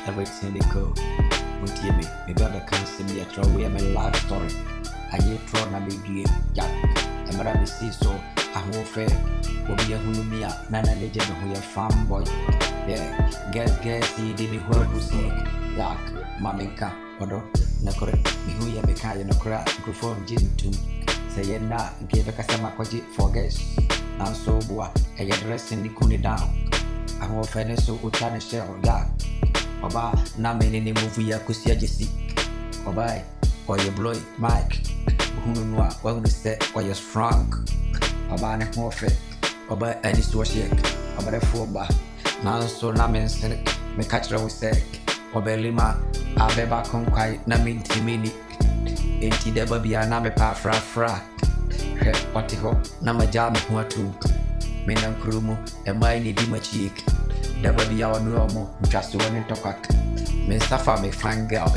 everything they go. With me, maybe I can't see me at all. We have a life story. I hear thrown a baby, Jack, and but I see so. I won't fair. Will be a Hulumia, Nana legend who a farm boy. Yeah, guess, he did the word who say, Jack, Maminka, Odo, Nakore, Mihuya Mekaya, Nokra, Grufon, Jim, too. Say, na, gave a Kasama Kwaji for guests. Now so, boy, I address in the Kuni down. I won't finish so Utana shell, Jack. Oba, na many movie I could see a Jesse. Oba, or your bloy, Mike, who know what we say, or your strong. Oba, and more fit. Oba, and it's to a shake. Oba, the 4 now so na mention me catch we say. Oba Lima, Abeba Conquai, Namin Timini. Ain't the baby and I'm a pa fra. What ho, Namajam, who are two. Menam Krumu, and my need him a cheek. The baby our normal, just one in Tokak. Mr. Me fine girl,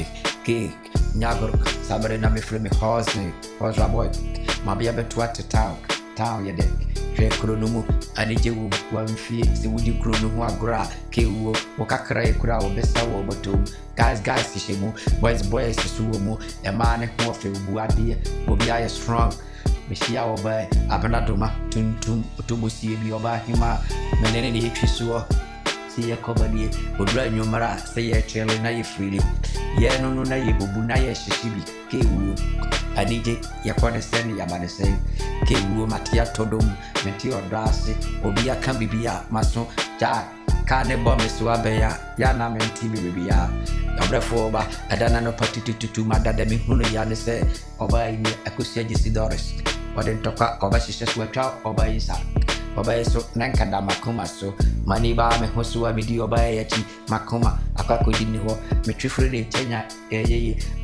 cake, Nagor, Sabrina me free me horse, boy. Maybe a bit what to town, ya deck. Kronumu, Anijewu, wamfie, si wudi kronumu agora, kewo, wakakra kura obesa wo botum. Guys, shemu, boys, sumu, a man who feel buadi, Bobia is strong. Meshia oba, Abena doma, tuntum, utubusi bi oba hima, menene ni twisua. See a company, would run your mara, say a chill na ye freely. Ye no na ye bubu na ye shishibi, kewu. I need it, ya kwana send ya bana say, kewu matia todum, metio drasi, obia can be bia, maso, ja, kane bombe suabeya, ya na menti bibia. Oba, I don't know partitu madame Hunu Yan say, Oba in Akusia Gisidores, or then Toka, Oba Shisha Oba Isa. Oba so Nankada Makuma so Maniba me Hosua Midi Oba Yachi Makuma Akakudini ho Metrifrede Chenya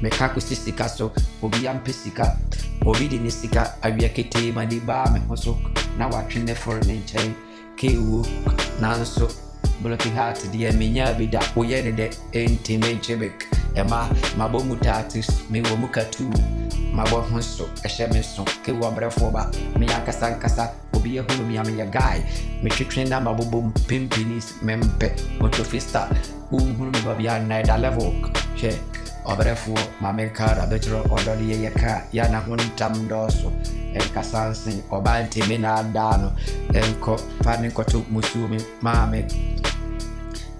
me Kaku Sisika so Obiam Pisika Obidi Nisika Abiakete Maniba me Hoso now watching the foreign chain Ku Nanso Bullocky Heart dear Minya Bida Oyede Intimate Chebek Emma Mabomutatis me Womuka too Mabo Honso a Shemeson Kiwabra Foba Miyaka Sankasa Obia Hulumia guy, Mitrin number boom, Pimpinis, Mempe, Motofista, Babia Nida level, she, Oberefo, Mameka, better order the Yaka, Yana Huntam Dosso, El Casansi, Obanti, Benard Dano, Elco, Panico to Musumi, Mammy,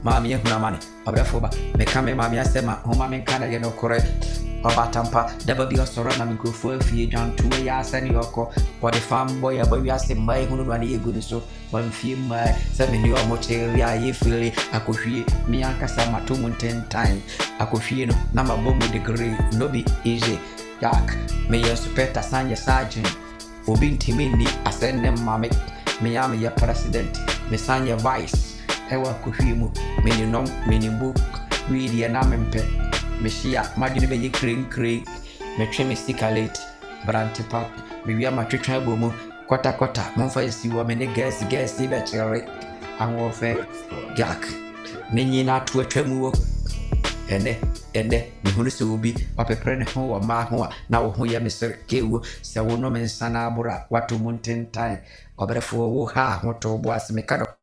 Hunamani, Oberefoba, Mekame Mamia Sema, Homame Canadian correct. Oba tampa deba bi osoro na microphone fie John 2 ya sani yoko for the farm boy aba wi ase mai hunu na ye gudu so wamfie mai se me ni omo che ya ye fili akohwie mi akasa matomu 10 time akohwie no na mabomu degree no be easy yak me yes peta sanya sergeant obi ntimini asenne mame me ya president me sanya vice ewa akohwie mu me ni nom me ni book we na mempe Meshia, Madini be crane, me trim sticalate, Brantipa, maybe I'm a tritrabomu, quata, Monfa is you woman, guess, see better, and warfare, Jack. Nini not to a tremu, and Mihunus will be Papa Prenho or Mahua, now who ya Mr. Kew, Sawono and Sanabura, what to mountain time, or better for Wuha, what to was mechanical.